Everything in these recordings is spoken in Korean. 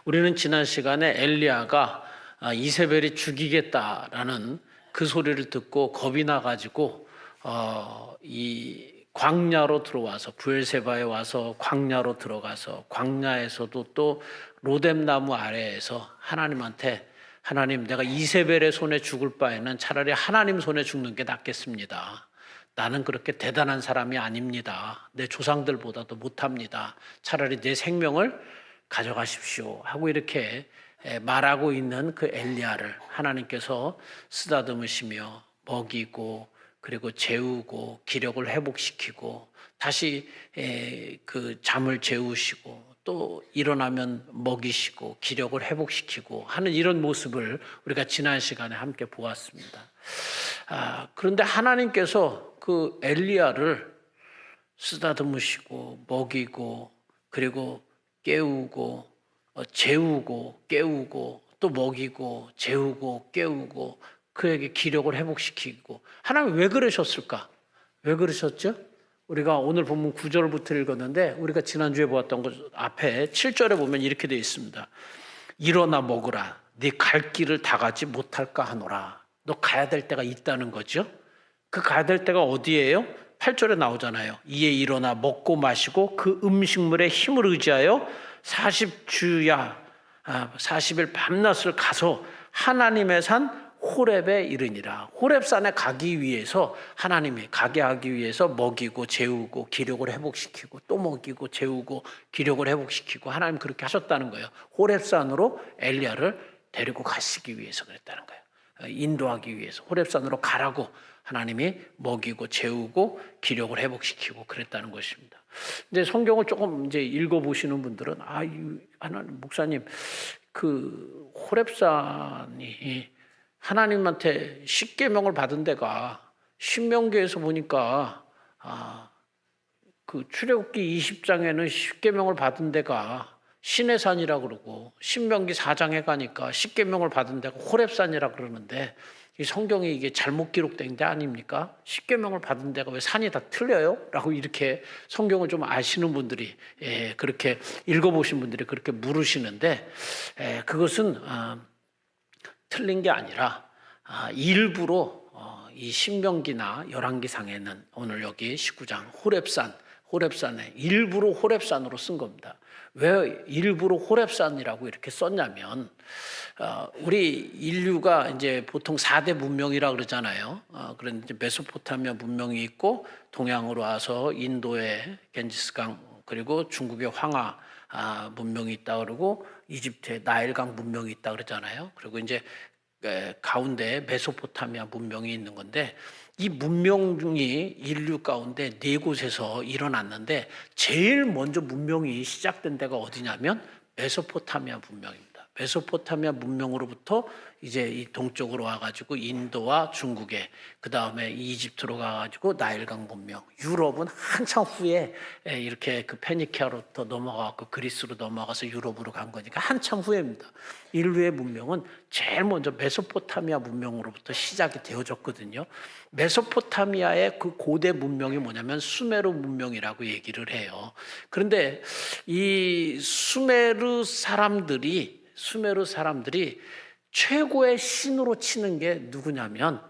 우리는 지난 시간에 엘리야가 이세벨이 죽이겠다라는 그 소리를 듣고 겁이 나가지고 이 광야로 들어와서 브엘세바에 와서 광야로 들어가서 광야에서도 또 로뎀나무 아래에서 하나님한테 하나님, 내가 이세벨의 손에 죽을 바에는 차라리 하나님 손에 죽는 게 낫겠습니다. 나는 그렇게 대단한 사람이 아닙니다. 내 조상들보다도 못합니다. 차라리 내 생명을 가져가십시오 하고 이렇게 말하고 있는 그 엘리야를 하나님께서 쓰다듬으시며 먹이고 그리고 재우고 기력을 회복시키고 다시 그 잠을 재우시고 또 일어나면 먹이시고 기력을 회복시키고 하는 이런 모습을 우리가 지난 시간에 함께 보았습니다. 그런데 하나님께서 그 엘리야를 쓰다듬으시고 먹이고 그리고 깨우고 재우고 깨우고 또 먹이고 재우고 깨우고 그에게 기력을 회복시키고 하나님 왜 그러셨을까? 왜 그러셨죠? 우리가 오늘 본문 9절부터 읽었는데 우리가 지난주에 보았던 것 앞에 7절에 보면 이렇게 되어 있습니다. 일어나 먹으라. 네 갈 길을 다 가지 못할까 하노라. 너 가야 될 때가 있다는 거죠. 그 가야 될 때가 어디예요? 8절에 나오잖아요. 이에 일어나 먹고 마시고 그 음식물의 힘을 의지하여 40주야 40일 밤낮을 가서 하나님의 산 호렙에 이르니라. 호렙산에 가기 위해서 하나님이 가게 하기 위해서 먹이고 재우고 기력을 회복시키고 또 먹이고 재우고 기력을 회복시키고 하나님 그렇게 하셨다는 거예요. 호렙산으로 엘리야를 데리고 가시기 위해서 그랬다는 거예요. 인도하기 위해서 호렙산으로 가라고 하나님이 먹이고 재우고 기력을 회복시키고 그랬다는 것입니다. 근데 성경을 조금 이제 읽어보시는 분들은 하나님 목사님 그 호렙산이 하나님한테 십계명을 받은 데가 신명기에서 보니까 그 출애굽기 20장에는 십계명을 받은 데가 시내산이라고 그러고 신명기 4장에 가니까 십계명을 받은 데가 호렙산이라고 그러는데 이 성경이 이게 잘못 기록된 데 아닙니까? 십계명을 받은 데가 왜 산이 다 틀려요? 라고 이렇게 성경을 좀 아시는 분들이 그렇게 읽어보신 분들이 그렇게 물으시는데 그것은 틀린 게 아니라 일부러 이 신명기나 열왕기상에는 오늘 여기 19장 호렙산에 일부러 호렙산으로 쓴 겁니다. 왜 일부러 호렙산이라고 이렇게 썼냐면 우리 인류가 이제 보통 4대 문명이라 그러잖아요. 그런데 메소포타미아 문명이 있고 동양으로 와서 인도의 겐지스강 그리고 중국의 황하 문명이 있다 그러고 이집트의 나일강 문명이 있다 그러잖아요. 그리고 이제 가운데 메소포타미아 문명이 있는 건데 이 문명이 인류 가운데 4곳에서 일어났는데 제일 먼저 문명이 시작된 데가 어디냐면 메소포타미아 문명입니다. 메소포타미아 문명으로부터 이제 이 동쪽으로 와가지고 인도와 중국에 그 다음에 이집트로 가가지고 나일강 문명, 유럽은 한참 후에 이렇게 그 페니키아로부터 넘어가고 그리스로 넘어가서 유럽으로 간 거니까 한참 후입니다. 인류의 문명은 제일 먼저 메소포타미아 문명으로부터 시작이 되어졌거든요. 메소포타미아의 그 고대 문명이 뭐냐면 수메르 문명이라고 얘기를 해요. 그런데 이 수메르 사람들이 최고의 신으로 치는 게 누구냐면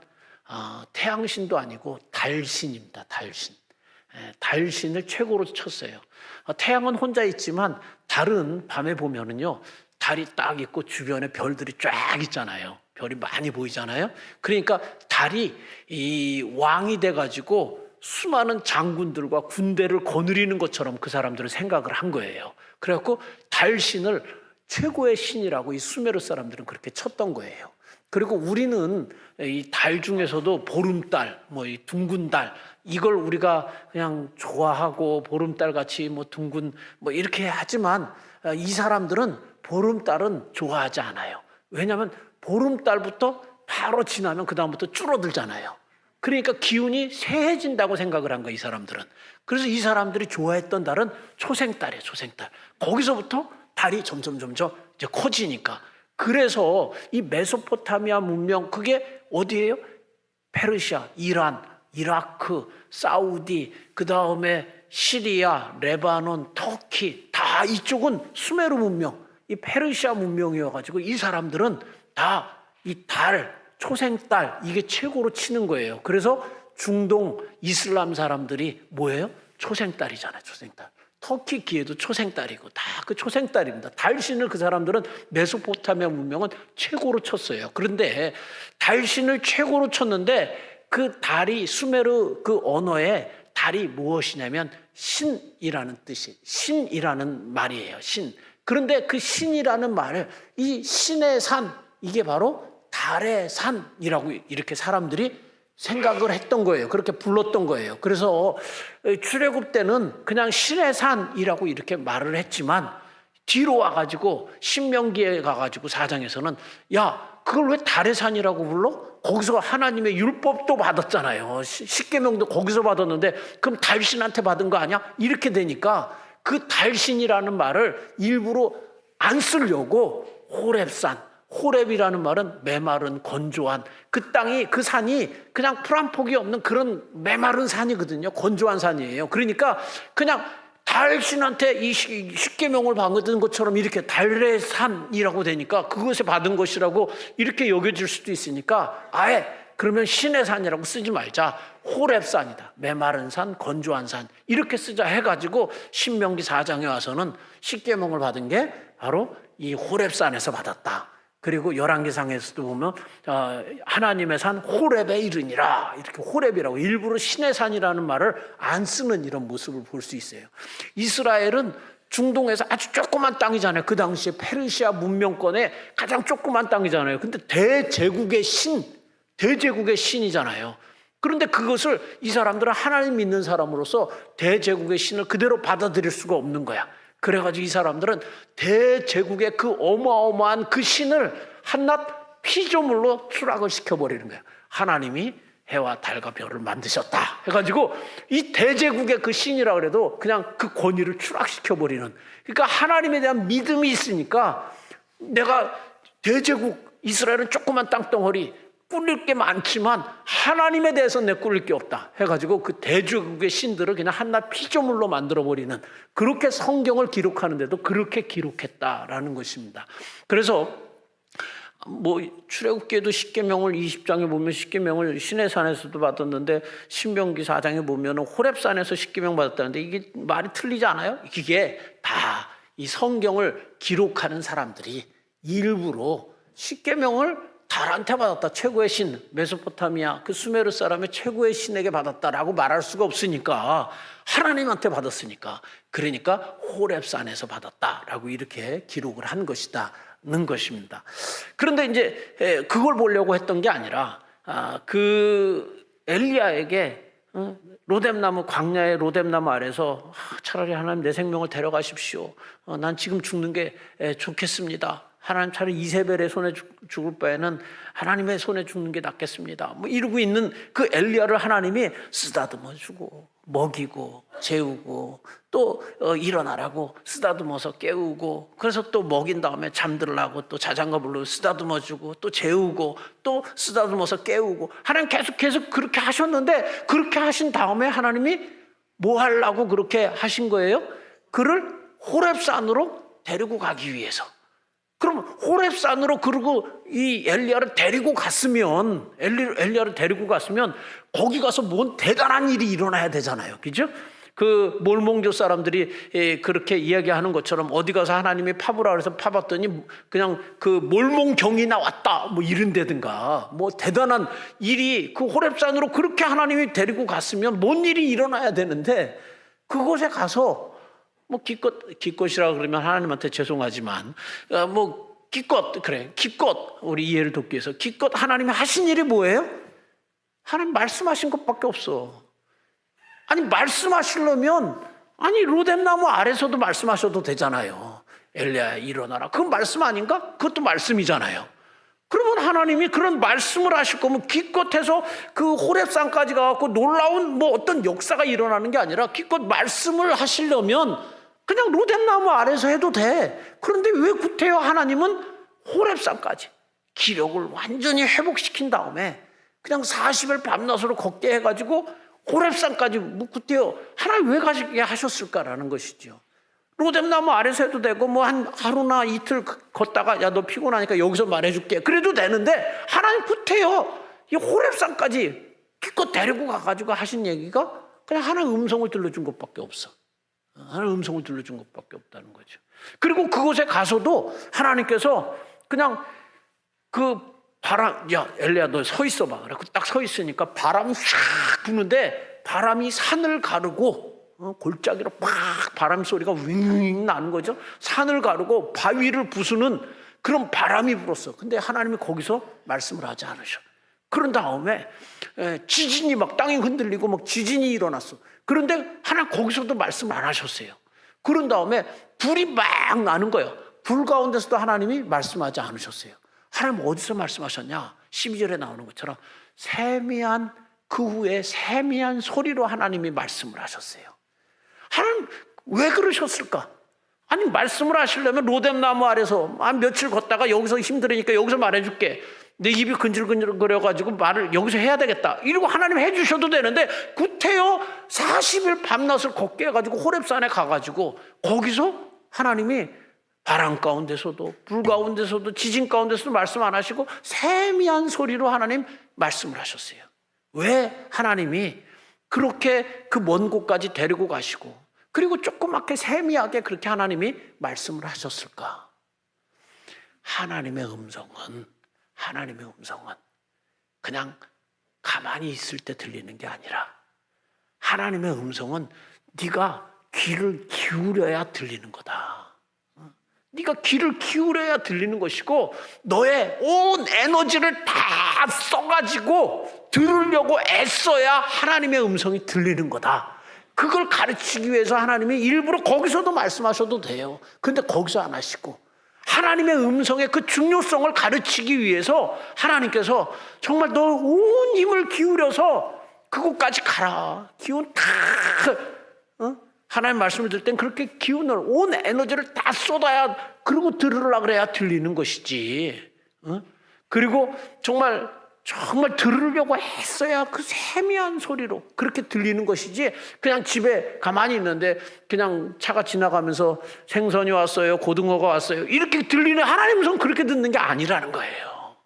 태양신도 아니고 달신입니다. 달신을 최고로 쳤어요. 태양은 혼자 있지만 달은 밤에 보면은요 달이 딱 있고 주변에 별들이 쫙 있잖아요. 별이 많이 보이잖아요. 그러니까 달이 이 왕이 돼가지고 수많은 장군들과 군대를 거느리는 것처럼 그 사람들은 생각을 한 거예요. 그래갖고 달신을 최고의 신이라고 이 수메르 사람들은 그렇게 쳤던 거예요. 그리고 우리는 이 달 중에서도 보름달, 이 둥근 달, 이걸 우리가 그냥 좋아하고 보름달 같이 둥근 이렇게 하지만 이 사람들은 보름달은 좋아하지 않아요. 왜냐하면 보름달부터 바로 지나면 그 다음부터 줄어들잖아요. 그러니까 기운이 세해진다고 생각을 한 거예요, 이 사람들은. 그래서 이 사람들이 좋아했던 달은 초생달이에요, 초생달. 거기서부터 달이 점점 이제 커지니까. 그래서 이 메소포타미아 문명, 그게 어디예요? 페르시아, 이란, 이라크, 사우디, 그 다음에 시리아, 레바논, 터키, 다 이쪽은 수메르 문명. 이 페르시아 문명이어가지고 이 사람들은 다 이 달, 초생달 이게 최고로 치는 거예요. 그래서 중동 이슬람 사람들이 뭐예요? 초생달이잖아요. 초생달. 터키 기에도 초생달이고 다 그 초생달입니다. 달신을 그 사람들은 메소포타미아 문명은 최고로 쳤어요. 그런데 달신을 최고로 쳤는데 그 달이 수메르 그 언어에 달이 무엇이냐면 신이라는 뜻이 신이라는 말이에요. 신. 그런데 그 신이라는 말을 이 신의 산 이게 바로 달의 산이라고 이렇게 사람들이 생각을 했던 거예요. 그렇게 불렀던 거예요. 그래서 출애굽 때는 그냥 신의 산이라고 이렇게 말을 했지만 뒤로 와가지고 신명기에 가가지고 4장에서는 야 그걸 왜 달의 산이라고 불러? 거기서 하나님의 율법도 받았잖아요. 십계명도 거기서 받았는데 그럼 달신한테 받은 거 아니야? 이렇게 되니까 그 달신이라는 말을 일부러 안 쓰려고 호렙산 호렙이라는 말은 메마른 건조한 그 땅이 그 산이 그냥 풀 한 폭이 없는 그런 메마른 산이거든요. 건조한 산이에요. 그러니까 그냥 달신한테 이 십계명을 받은 것처럼 이렇게 달의 산이라고 되니까 그것에 받은 것이라고 이렇게 여겨질 수도 있으니까 아예 그러면 신의 산이라고 쓰지 말자. 호렙산이다. 메마른 산, 건조한 산 이렇게 쓰자 해가지고 신명기 4장에 와서는 십계명을 받은 게 바로 이 호렙산에서 받았다. 그리고 열왕기상에서도 보면 하나님의 산 호렙에 이르니라 이렇게 호렙이라고 일부러 신의 산이라는 말을 안 쓰는 이런 모습을 볼 수 있어요. 이스라엘은 중동에서 아주 조그만 땅이잖아요. 그 당시에 페르시아 문명권의 가장 조그만 땅이잖아요. 근데 대제국의 신이잖아요. 그런데 그것을 이 사람들은 하나님 믿는 사람으로서 대제국의 신을 그대로 받아들일 수가 없는 거야. 그래가지고 이 사람들은 대제국의 그 어마어마한 그 신을 한낱 피조물로 추락을 시켜버리는 거예요. 하나님이 해와 달과 별을 만드셨다 해가지고 이 대제국의 그 신이라고 해도 그냥 그 권위를 추락시켜버리는. 그러니까 하나님에 대한 믿음이 있으니까 내가 대제국 이스라엘은 조그만 땅덩어리 꿀릴 게 많지만 하나님에 대해서는 내 꿀릴 게 없다 해가지고 그 대제국의 신들을 그냥 한낱 피조물로 만들어버리는 그렇게 성경을 기록하는데도 그렇게 기록했다라는 것입니다. 그래서 뭐 출애굽기에도 십계명을 20장에 보면 십계명을 신의 산에서도 받았는데 신명기 4장에 보면 호렙산에서 십계명 받았다는데 이게 말이 틀리지 않아요? 이게 다 이 성경을 기록하는 사람들이 일부러 십계명을 달한테 받았다. 최고의 신, 메소포타미아 그 수메르 사람의 최고의 신에게 받았다라고 말할 수가 없으니까 하나님한테 받았으니까 그러니까 호렙산에서 받았다라고 이렇게 기록을 한 것이다는 것입니다. 그런데 이제 그걸 보려고 했던 게 아니라 그 엘리야에게 로뎀나무 광야의 로뎀나무 아래서 차라리 하나님 내 생명을 데려가십시오. 난 지금 죽는 게 좋겠습니다. 하나님 차라리 이세벨의 손에 죽을 바에는 하나님의 손에 죽는 게 낫겠습니다. 뭐 이러고 있는 그 엘리야를 하나님이 쓰다듬어 주고 먹이고 재우고 또 일어나라고 쓰다듬어서 깨우고 그래서 또 먹인 다음에 잠들라고 또 자장가불로 쓰다듬어 주고 또 재우고 또 쓰다듬어서 깨우고 하나님 계속 그렇게 하셨는데 그렇게 하신 다음에 하나님이 뭐 하려고 그렇게 하신 거예요? 그를 호렙산으로 데리고 가기 위해서. 그럼 호렙산으로 그러고 이 엘리야를 데리고 갔으면 엘리야를 데리고 갔으면 거기 가서 뭔 대단한 일이 일어나야 되잖아요. 그죠? 그 몰몬교 사람들이 그렇게 이야기하는 것처럼 어디 가서 하나님이 파보라 그래서 파봤더니 그냥 그 몰몬경이 나왔다 뭐 이런다든가 뭐 대단한 일이 그 호렙산으로 그렇게 하나님이 데리고 갔으면 뭔 일이 일어나야 되는데 그곳에 가서 뭐 기껏이라 그러면 하나님한테 죄송하지만 뭐 기껏 우리 이해를 돕기 위해서 기껏 하나님이 하신 일이 뭐예요? 하나님 말씀하신 것밖에 없어. 아니 말씀하시려면 아니 로뎀나무 아래서도 말씀하셔도 되잖아요. 엘리야야 일어나라. 그건 말씀 아닌가? 그것도 말씀이잖아요. 그러면 하나님이 그런 말씀을 하실 거면 기껏해서 그 호렙산까지 가갖고 놀라운 뭐 어떤 역사가 일어나는 게 아니라 기껏 말씀을 하시려면 그냥 로뎀나무 아래서 해도 돼. 그런데 왜 구태여 하나님은 호렙산까지 기력을 완전히 회복시킨 다음에 그냥 40일 밤낮으로 걷게 해가지고 호렙산까지 뭐 구태여 하나님 왜 가시게 하셨을까라는 것이죠. 로뎀나무 아래서 해도 되고 뭐 한 하루나 이틀 걷다가 야 너 피곤하니까 여기서 말해줄게 그래도 되는데 하나님 구태여 이 호렙산까지 기껏 데리고 가가지고 하신 얘기가 그냥 하나님 음성을 들려준 것밖에 없어. 하나님 음성을 들려준 것밖에 없다는 거죠. 그리고 그곳에 가서도 하나님께서 그냥 그 바람, 야 엘리야 너 서 있어봐. 그래서 딱 서 있으니까 바람이 싹 부는데 바람이 산을 가르고 골짜기로 막 바람 소리가 윙윙 나는 거죠. 산을 가르고 바위를 부수는 그런 바람이 불었어. 근데 하나님이 거기서 말씀을 하지 않으셔. 그런 다음에 지진이 막 땅이 흔들리고 막 지진이 일어났어. 그런데 하나님 거기서도 말씀 안 하셨어요. 그런 다음에 불이 막 나는 거예요. 불 가운데서도 하나님이 말씀하지 않으셨어요. 하나님 어디서 말씀하셨냐? 12절에 나오는 것처럼 세미한 그 후에 세미한 소리로 하나님이 말씀을 하셨어요. 하나님 왜 그러셨을까? 아니 말씀을 하시려면 로뎀나무 아래서 며칠 걷다가 여기서 힘들으니까 여기서 말해줄게. 내 입이 근질근질거려가지고 말을 여기서 해야 되겠다. 이러고 하나님 해주셔도 되는데 구태여 40일 밤낮을 걷게 해가지고 호렙산에 가가지고 거기서 하나님이 바람 가운데서도 불 가운데서도 지진 가운데서도 말씀 안 하시고 세미한 소리로 하나님 말씀을 하셨어요. 왜 하나님이 그렇게 그 먼 곳까지 데리고 가시고 그리고 조그맣게 세미하게 그렇게 하나님이 말씀을 하셨을까? 하나님의 음성은 그냥 가만히 있을 때 들리는 게 아니라 하나님의 음성은 네가 귀를 기울여야 들리는 거다. 네가 귀를 기울여야 들리는 것이고 너의 온 에너지를 다 써가지고 들으려고 애써야 하나님의 음성이 들리는 거다. 그걸 가르치기 위해서 하나님이 일부러 거기서도 말씀하셔도 돼요. 근데 거기서 안 하시고 하나님의 음성의 그 중요성을 가르치기 위해서 하나님께서 정말 너 온 힘을 기울여서 그곳까지 가라. 기운 다 하나님 말씀을 들을 땐 그렇게 기운을 온 에너지를 다 쏟아야 그리고 들으려고 그래야 들리는 것이지. 그리고 정말 들으려고 했어야 그 세미한 소리로 그렇게 들리는 것이지 그냥 집에 가만히 있는데 그냥 차가 지나가면서 생선이 왔어요 고등어가 왔어요 이렇게 들리는 하나님 음성 그렇게 듣는 게 아니라는 거예요.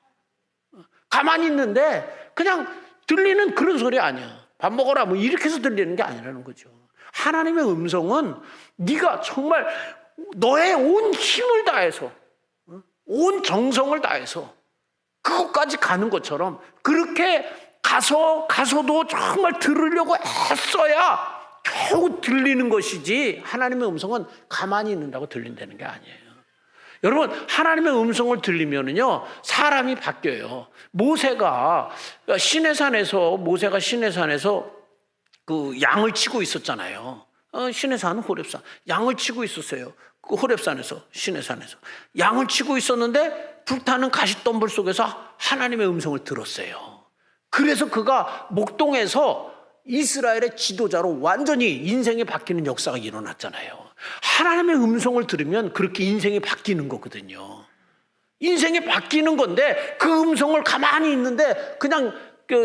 가만히 있는데 그냥 들리는 그런 소리 아니야. 밥 먹어라 뭐 이렇게 해서 들리는 게 아니라는 거죠. 하나님의 음성은 네가 정말 너의 온 힘을 다해서 온 정성을 다해서 그것까지 가는 것처럼 그렇게 가서도 정말 들으려고 애써야 겨우 들리는 것이지 하나님의 음성은 가만히 있는다고 들린다는 게 아니에요. 여러분 하나님의 음성을 들리면은요 사람이 바뀌어요. 모세가 시내산에서 그 양을 치고 있었잖아요. 시내산 호렙산 양을 치고 있었어요. 그 호렙산에서 시내산에서 양을 치고 있었는데 불타는 가시덤불 속에서 하나님의 음성을 들었어요. 그래서 그가 목동에서 이스라엘의 지도자로 완전히 인생이 바뀌는 역사가 일어났잖아요. 하나님의 음성을 들으면 그렇게 인생이 바뀌는 거거든요. 인생이 바뀌는 건데 그 음성을 가만히 있는데 그냥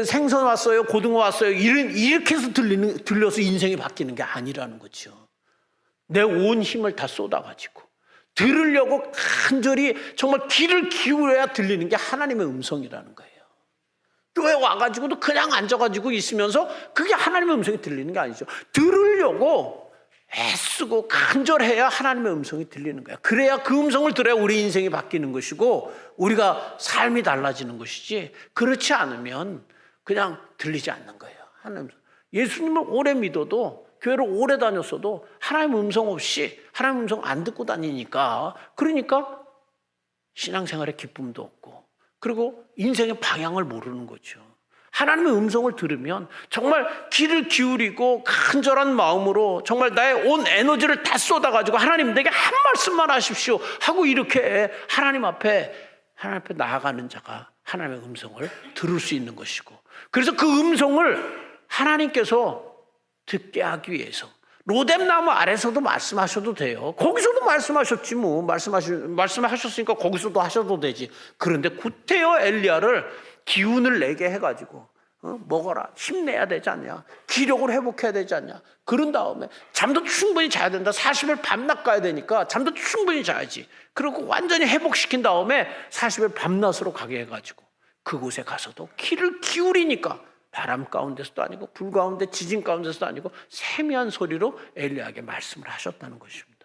생선 왔어요 고등어 왔어요 이렇게 해서 들려서 인생이 바뀌는 게 아니라는 거죠. 내 온 힘을 다 쏟아가지고 들으려고 간절히 정말 귀를 기울여야 들리는 게 하나님의 음성이라는 거예요. 교회 와가지고도 그냥 앉아가지고 있으면서 그게 하나님의 음성이 들리는 게 아니죠. 들으려고 애쓰고 간절해야 하나님의 음성이 들리는 거야. 그래야 그 음성을 들어야 우리 인생이 바뀌는 것이고 우리가 삶이 달라지는 것이지 그렇지 않으면 그냥 들리지 않는 거예요. 하나님 예수님을 오래 믿어도 교회를 오래 다녔어도 하나님 음성 없이 하나님 음성 안 듣고 다니니까 그러니까 신앙생활에 기쁨도 없고 그리고 인생의 방향을 모르는 거죠. 하나님의 음성을 들으면 정말 귀를 기울이고 간절한 마음으로 정말 나의 온 에너지를 다 쏟아가지고 하나님 내게 한 말씀만 하십시오 하고 이렇게 하나님 앞에 나아가는 자가 하나님의 음성을 들을 수 있는 것이고 그래서 그 음성을 하나님께서 듣게 하기 위해서 로뎀나무 아래서도 말씀하셔도 돼요. 거기서도 말씀하셨지 뭐 말씀하셨으니까 거기서도 하셔도 되지. 그런데 구태여 엘리야를 기운을 내게 해가지고 먹어라. 힘내야 되지 않냐. 기력을 회복해야 되지 않냐. 그런 다음에 잠도 충분히 자야 된다. 40일 밤낮 가야 되니까 잠도 충분히 자야지. 그리고 완전히 회복시킨 다음에 40일 밤낮으로 가게 해가지고 그곳에 가서도 귀를 기울이니까 바람 가운데서도 아니고 불 가운데 지진 가운데서도 아니고 세미한 소리로 엘리야에게 말씀을 하셨다는 것입니다.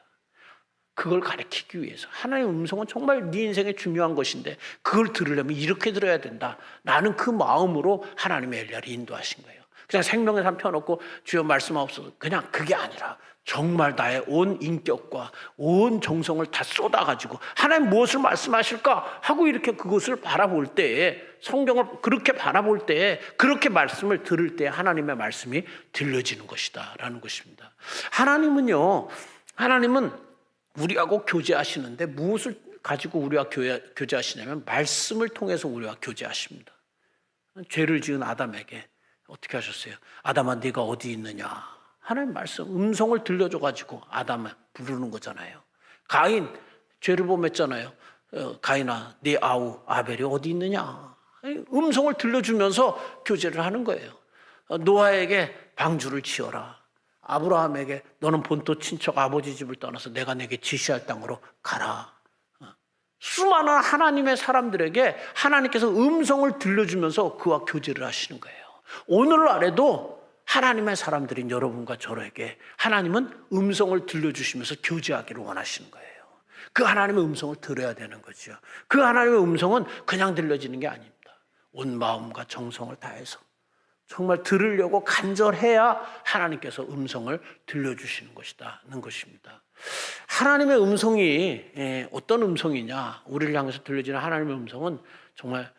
그걸 가르치기 위해서 하나님의 음성은 정말 네 인생에 중요한 것인데 그걸 들으려면 이렇게 들어야 된다. 나는 그 마음으로 하나님의 엘리야를 인도하신 거예요. 그냥 생명의 삶 펴놓고 주여 말씀하옵소서. 그냥 그게 아니라 정말 나의 온 인격과 온 정성을 다 쏟아가지고 하나님 무엇을 말씀하실까 하고 이렇게 그것을 바라볼 때에 성경을 그렇게 바라볼 때에 그렇게 말씀을 들을 때 하나님의 말씀이 들려지는 것이다 라는 것입니다. 하나님은 우리하고 교제하시는데 무엇을 가지고 우리와 교제하시냐면 말씀을 통해서 우리와 교제하십니다. 죄를 지은 아담에게 어떻게 하셨어요? 아담아 네가 어디 있느냐. 하나님 말씀 음성을 들려줘가지고 아담을 부르는 거잖아요. 가인 죄를 범했잖아요. 가인아 네 아우 아벨이 어디 있느냐. 음성을 들려주면서 교제를 하는 거예요. 노아에게 방주를 지어라. 아브라함에게 너는 본토 친척 아버지 집을 떠나서 내가 내게 지시할 땅으로 가라. 수많은 하나님의 사람들에게 하나님께서 음성을 들려주면서 그와 교제를 하시는 거예요. 오늘날에도 하나님의 사람들인 여러분과 저에게 하나님은 음성을 들려주시면서 교제하기를 원하시는 거예요. 그 하나님의 음성을 들어야 되는 거죠. 그 하나님의 음성은 그냥 들려지는 게 아닙니다. 온 마음과 정성을 다해서 정말 들으려고 간절해야 하나님께서 음성을 들려주시는 것이다는 것입니다. 하나님의 음성이 어떤 음성이냐, 우리를 향해서 들려지는 하나님의 음성은 정말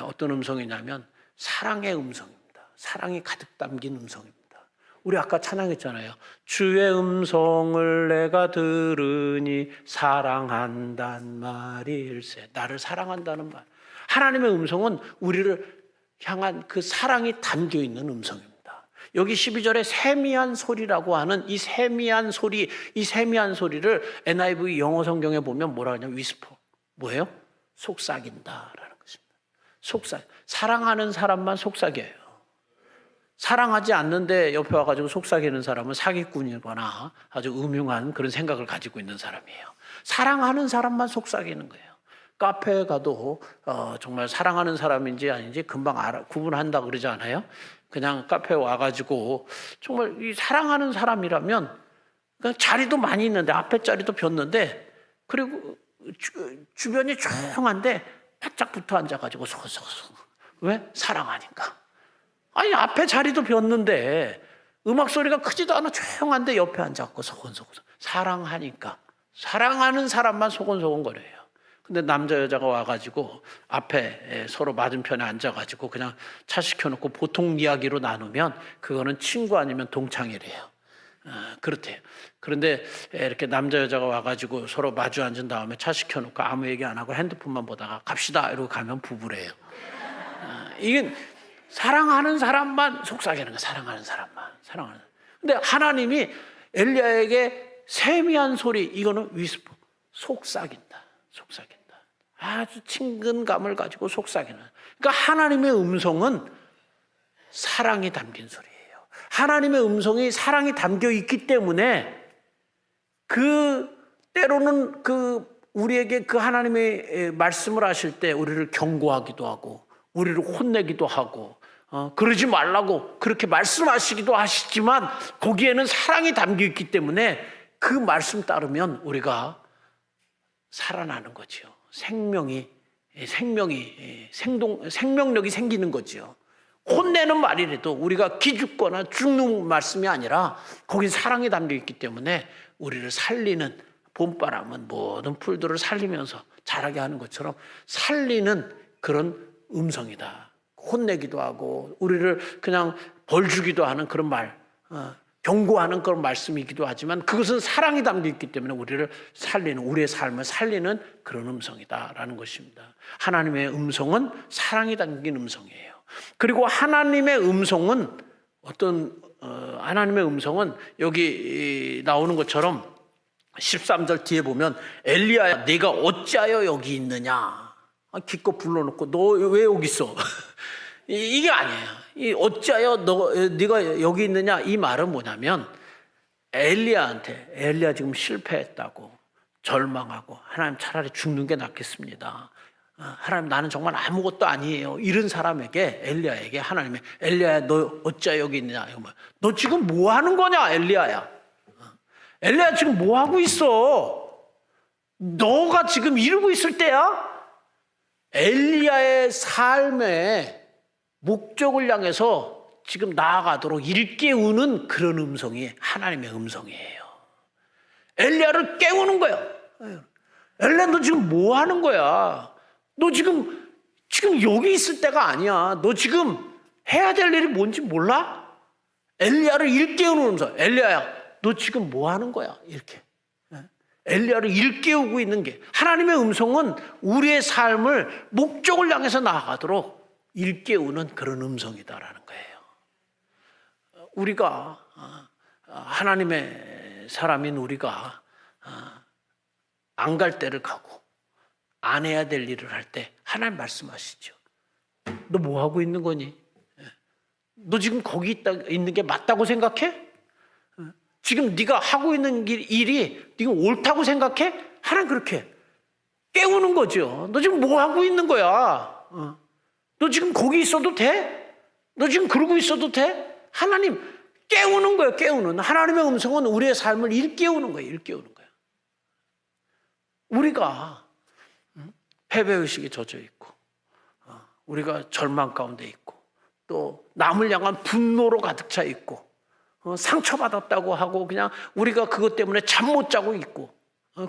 어떤 음성이냐면 사랑의 음성입니다. 사랑이 가득 담긴 음성입니다. 우리 아까 찬양했잖아요. 주의 음성을 내가 들으니 사랑한단 말일세. 나를 사랑한다는 말. 하나님의 음성은 우리를 향한 그 사랑이 담겨있는 음성입니다. 여기 12절에 세미한 소리라고 하는 이 세미한 소리, 이 세미한 소리를 NIV 영어 성경에 보면 뭐라 하냐면 위스퍼. 뭐예요? 속삭인다라는 것입니다. 속삭. 사랑하는 사람만 속삭여요. 사랑하지 않는데 옆에 와가지고 속삭이는 사람은 사기꾼이거나 아주 음흉한 그런 생각을 가지고 있는 사람이에요. 사랑하는 사람만 속삭이는 거예요. 카페에 가도 정말 사랑하는 사람인지 아닌지 금방 구분한다 그러지 않아요? 그냥 카페에 와가지고 정말 이 사랑하는 사람이라면 그냥 자리도 많이 있는데 앞에 자리도 폈는데 그리고 주변이 조용한데 바짝 붙어 앉아가지고 소소소. 왜? 사랑하니까. 아니 앞에 자리도 폈는데 음악 소리가 크지도 않아 조용한데 옆에 앉았고 소곤소곤. 사랑하니까. 사랑하는 사람만 소곤소곤거려요. 근데 남자 여자가 와가지고 앞에 서로 맞은편에 앉아가지고 그냥 차 시켜놓고 보통 이야기로 나누면 그거는 친구 아니면 동창이래요. 그렇대요. 그런데 이렇게 남자 여자가 와가지고 서로 마주 앉은 다음에 차 시켜놓고 아무 얘기 안 하고 핸드폰만 보다가 갑시다 이러고 가면 부부래요. 이게 사랑하는 사람만 속삭이는 거예요. 사랑하는 사람만. 사랑하는. 근데 하나님이 엘리야에게 세미한 소리, 이거는 위스퍼, 속삭인다. 속삭인다. 아주 친근감을 가지고 속삭이는. 그러니까 하나님의 음성은 사랑이 담긴 소리예요. 하나님의 음성이 사랑이 담겨 있기 때문에 때로는 우리에게 그 하나님의 말씀을 하실 때 우리를 경고하기도 하고 우리를 혼내기도 하고 그러지 말라고 그렇게 말씀하시기도 하시지만 거기에는 사랑이 담겨 있기 때문에 그 말씀 따르면 우리가 살아나는 거죠. 생명력이 생기는 거죠. 혼내는 말이라도 우리가 기죽거나 죽는 말씀이 아니라 거기 사랑이 담겨 있기 때문에 우리를 살리는, 봄바람은 모든 풀들을 살리면서 자라게 하는 것처럼 살리는 그런 음성이다. 혼내기도 하고 우리를 그냥 벌 주기도 하는 그런 말, 경고하는 그런 말씀이기도 하지만 그것은 사랑이 담겨 있기 때문에 우리를 살리는, 우리의 삶을 살리는 그런 음성이다라는 것입니다. 하나님의 음성은 사랑이 담긴 음성이에요. 그리고 하나님의 음성은 하나님의 음성은 여기 나오는 것처럼 13절 뒤에 보면 엘리야야 네가 어찌하여 여기 있느냐. 기껏 불러놓고 너 왜 여기 있어? 이게 아니에요. 이 어찌하여 네가 여기 있느냐, 이 말은 뭐냐면 엘리야 지금 실패했다고 절망하고 하나님 차라리 죽는 게 낫겠습니다. 하나님 나는 정말 아무것도 아니에요. 이런 사람에게 엘리야에게 하나님이 엘리야야 너 어찌하여 여기 있느냐, 너 지금 뭐 하는 거냐 엘리야야. 엘리야 지금 뭐 하고 있어? 너가 지금 이러고 있을 때야? 엘리야의 삶의 목적을 향해서 지금 나아가도록 일깨우는 그런 음성이 하나님의 음성이에요. 엘리야를 깨우는 거야. 엘리야 너 지금 뭐 하는 거야? 너 지금 여기 있을 때가 아니야. 너 지금 해야 될 일이 뭔지 몰라? 엘리야를 일깨우는 음성. 엘리야야 너 지금 뭐 하는 거야? 이렇게 엘리야를 일깨우고 있는 게, 하나님의 음성은 우리의 삶을 목적을 향해서 나아가도록 일깨우는 그런 음성이다라는 거예요. 우리가 하나님의 사람인 우리가 안 갈 때를 가고 안 해야 될 일을 할 때 하나님 말씀하시죠. 너 뭐 하고 있는 거니? 너 지금 거기 있는 게 맞다고 생각해? 지금 네가 하고 있는 일이 네가 옳다고 생각해? 하나님 그렇게 깨우는 거죠. 너 지금 뭐 하고 있는 거야? 너 지금 거기 있어도 돼? 너 지금 그러고 있어도 돼? 하나님 깨우는 거예요. 깨우는. 하나님의 음성은 우리의 삶을 일깨우는 거예요. 일깨우는 거예요. 우리가 패배의식에 젖어 있고 우리가 절망 가운데 있고 또 남을 향한 분노로 가득 차 있고 상처받았다고 하고 그냥 우리가 그것 때문에 잠 못 자고 있고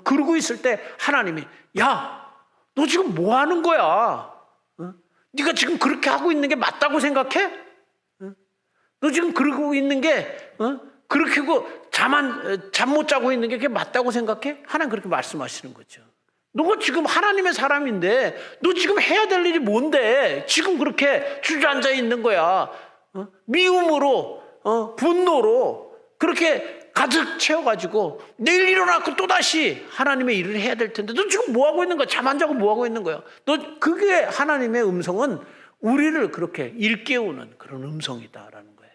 그러고 있을 때 하나님이 야, 너 지금 뭐 하는 거야? 네가 지금 그렇게 하고 있는 게 맞다고 생각해? 너 지금 그러고 있는 게 그렇게 잠 못 자고 있는 게 그게 맞다고 생각해? 하나님 그렇게 말씀하시는 거죠. 너 지금 하나님의 사람인데 너 지금 해야 될 일이 뭔데 지금 그렇게 주저앉아 있는 거야? 미움으로 분노로 그렇게 가득 채워가지고 내일 일어나고 또다시 하나님의 일을 해야 될 텐데 너 지금 뭐 하고 있는 거야? 잠 안 자고 뭐 하고 있는 거야? 너 그게 하나님의 음성은 우리를 그렇게 일깨우는 그런 음성이다라는 거예요.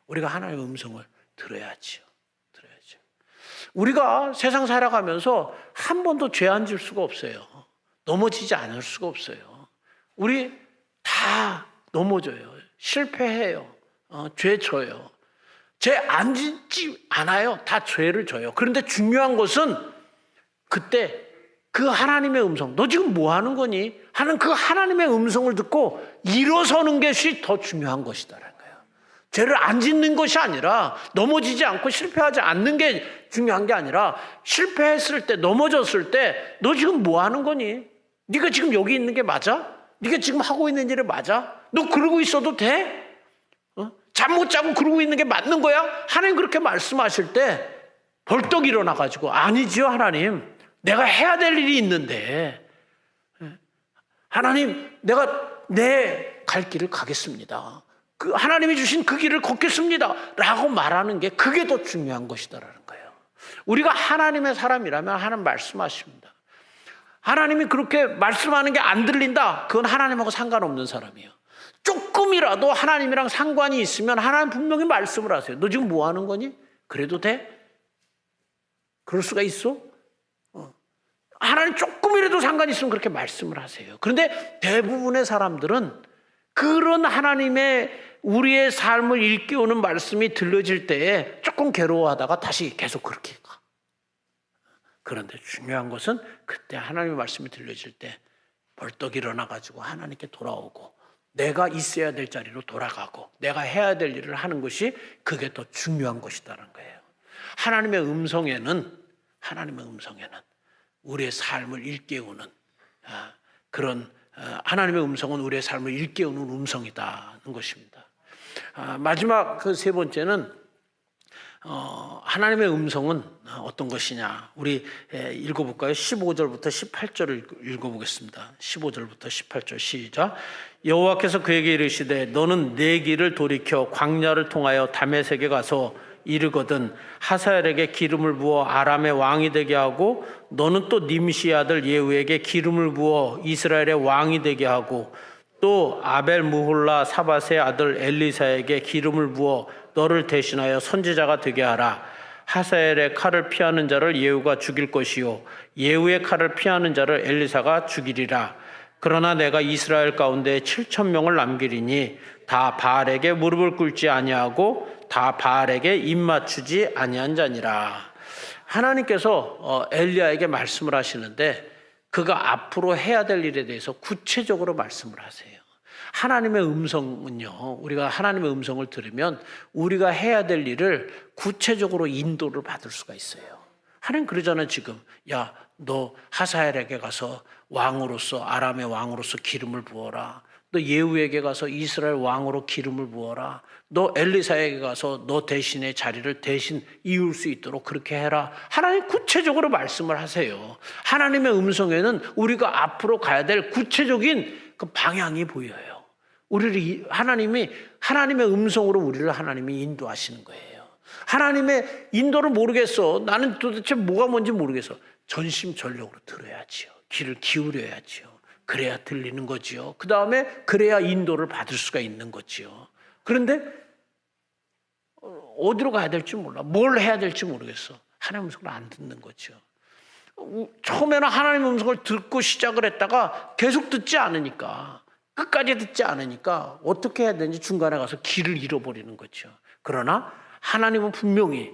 우리가 하나님의 음성을 들어야지요. 우리가 세상 살아가면서 한 번도 죄 안 질 수가 없어요. 넘어지지 않을 수가 없어요. 우리 다 넘어져요. 실패해요. 죄 져요. 죄 안 짓지 않아요. 다 죄를 져요. 그런데 중요한 것은 그때 그 하나님의 음성, 너 지금 뭐 하는 거니? 하는 그 하나님의 음성을 듣고 일어서는 것이 더 중요한 것이다라는 거예요. 죄를 안 짓는 것이 아니라 넘어지지 않고 실패하지 않는 게 중요한 게 아니라 실패했을 때 넘어졌을 때 너 지금 뭐 하는 거니? 네가 지금 여기 있는 게 맞아? 네가 지금 하고 있는 일이 맞아? 너 그러고 있어도 돼? 잠 못 자고 그러고 있는 게 맞는 거야? 하나님 그렇게 말씀하실 때 벌떡 일어나가지고 아니지요 하나님, 내가 해야 될 일이 있는데 하나님 내가 내 갈 길을 가겠습니다. 그 하나님이 주신 그 길을 걷겠습니다 라고 말하는 게 그게 더 중요한 것이다라는 거예요. 우리가 하나님의 사람이라면 하나님 말씀하십니다. 하나님이 그렇게 말씀하는 게 안 들린다, 그건 하나님하고 상관없는 사람이에요. 조금이라도 하나님이랑 상관이 있으면 하나님 분명히 말씀을 하세요. 너 지금 뭐 하는 거니? 그래도 돼? 그럴 수가 있어? 하나님 조금이라도 상관이 있으면 그렇게 말씀을 하세요. 그런데 대부분의 사람들은 그런 하나님의 우리의 삶을 일깨우는 말씀이 들려질 때에 조금 괴로워하다가 다시 계속 그렇게 가. 그런데 중요한 것은 그때 하나님의 말씀이 들려질 때 벌떡 일어나가지고 하나님께 돌아오고 내가 있어야 될 자리로 돌아가고 내가 해야 될 일을 하는 것이 그게 더 중요한 것이다라는 거예요. 하나님의 음성에는 우리의 삶을 일깨우는 그런 하나님의 음성은 우리의 삶을 일깨우는 음성이다는 것입니다. 마지막 그 세 번째는 하나님의 음성은 어떤 것이냐? 우리 읽어볼까요? 15절부터 18절을 읽어보겠습니다. 15절부터 18절 시작. 여호와께서 그에게 이르시되 너는 내 길을 돌이켜 광야를 통하여 다메섹에 가서 이르거든 하사엘에게 기름을 부어 아람의 왕이 되게 하고 너는 또 님시 아들 예후에게 기름을 부어 이스라엘의 왕이 되게 하고 또 또 아벨 무홀라 사밧의 아들 엘리사에게 기름을 부어 너를 대신하여 선지자가 되게 하라. 하사엘의 칼을 피하는 자를 예후가 죽일 것이요 예후의 칼을 피하는 자를 엘리사가 죽이리라. 그러나 내가 이스라엘 가운데 7,000명을 남기리니 다 바알에게 무릎을 꿇지 아니하고 다 바알에게 입 맞추지 아니한 자니라. 하나님께서 엘리야에게 말씀을 하시는데 그가 앞으로 해야 될 일에 대해서 구체적으로 말씀을 하세요. 하나님의 음성은요, 우리가 하나님의 음성을 들으면 우리가 해야 될 일을 구체적으로 인도를 받을 수가 있어요. 하나님 그러잖아요. 지금 야, 너 하사엘에게 가서 왕으로서 아람의 왕으로서 기름을 부어라. 너 예후에게 가서 이스라엘 왕으로 기름을 부어라. 너 엘리사에게 가서 너 대신의 자리를 대신 이을 수 있도록 그렇게 해라. 하나님 구체적으로 말씀을 하세요. 하나님의 음성에는 우리가 앞으로 가야 될 구체적인 그 방향이 보여요. 하나님의 음성으로 우리를 하나님이 인도하시는 거예요. 하나님의 인도를 모르겠어. 나는 도대체 뭐가 뭔지 모르겠어. 전심전력으로 들어야지요. 귀를 기울여야지요. 그래야 들리는 거지요. 그 다음에 그래야 인도를 받을 수가 있는 거지요. 그런데 어디로 가야 될지 몰라. 뭘 해야 될지 모르겠어. 하나님 음성을 안 듣는 거죠. 처음에는 하나님 음성을 듣고 시작을 했다가 계속 듣지 않으니까, 끝까지 듣지 않으니까 어떻게 해야 되는지 중간에 가서 길을 잃어버리는 거죠. 그러나 하나님은 분명히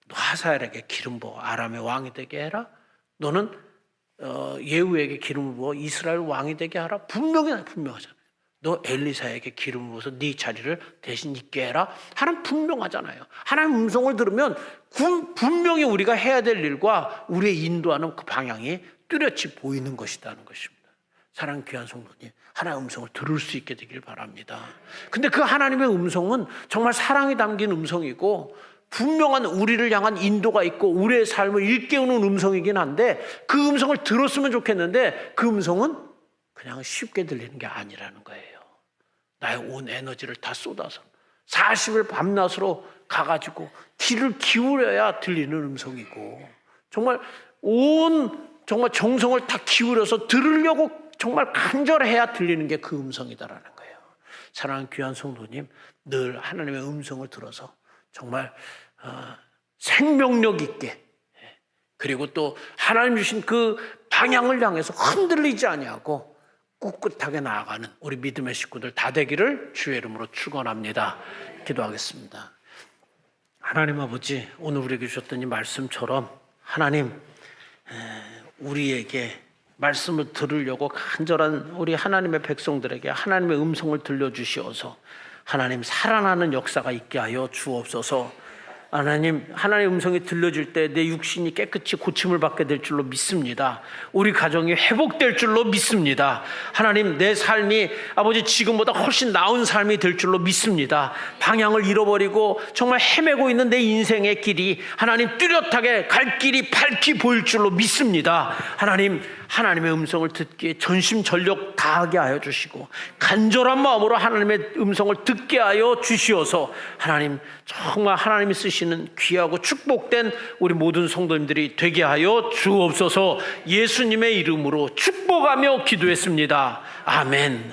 너 하사엘에게 기름 부어 아람의 왕이 되게 해라. 너는 예후에게 기름을 부어 이스라엘 왕이 되게 하라. 분명하잖아요. 너 엘리사에게 기름을 부어서 네 자리를 대신 있게 해라. 하나님 분명하잖아요. 하나님 음성을 들으면 분명히 우리가 해야 될 일과 우리의 인도하는 그 방향이 뚜렷이 보이는 것이라는 것입니다. 사랑하는 귀한 성도님, 하나님의 음성을 들을 수 있게 되길 바랍니다. 근데 그 하나님의 음성은 정말 사랑이 담긴 음성이고 분명한 우리를 향한 인도가 있고 우리의 삶을 일깨우는 음성이긴 한데 그 음성을 들었으면 좋겠는데 그 음성은 그냥 쉽게 들리는 게 아니라는 거예요. 나의 온 에너지를 다 쏟아서 40일 밤낮으로 가가지고 귀를 기울여야 들리는 음성이고 정말 정말 정성을 다 기울여서 들으려고 정말 간절해야 들리는 게 그 음성이다라는 거예요. 사랑하는 귀한 성도님, 늘 하나님의 음성을 들어서 정말 생명력 있게 그리고 또 하나님 주신 그 방향을 향해서 흔들리지 아니하고 꿋꿋하게 나아가는 우리 믿음의 식구들 다 되기를 주의 이름으로 축원합니다. 기도하겠습니다. 하나님 아버지, 오늘 우리에게 주셨던 이 말씀처럼 하나님 우리에게 말씀을 들으려고 간절한 우리 하나님의 백성들에게 하나님의 음성을 들려주시어서 하나님 살아나는 역사가 있게 하여 주옵소서. 하나님, 하나님의 음성이 들려질 때 내 육신이 깨끗이 고침을 받게 될 줄로 믿습니다. 우리 가정이 회복될 줄로 믿습니다. 하나님, 내 삶이 아버지 지금보다 훨씬 나은 삶이 될 줄로 믿습니다. 방향을 잃어버리고 정말 헤매고 있는 내 인생의 길이 하나님 뚜렷하게 갈 길이 밝히 보일 줄로 믿습니다. 하나님, 하나님의 음성을 듣기에 전심전력 다하게 하여 주시고 간절한 마음으로 하나님의 음성을 듣게 하여 주시어서 하나님 정말 하나님이 쓰시는 귀하고 축복된 우리 모든 성도님들이 되게 하여 주옵소서. 예수님의 이름으로 축복하며 기도했습니다. 아멘.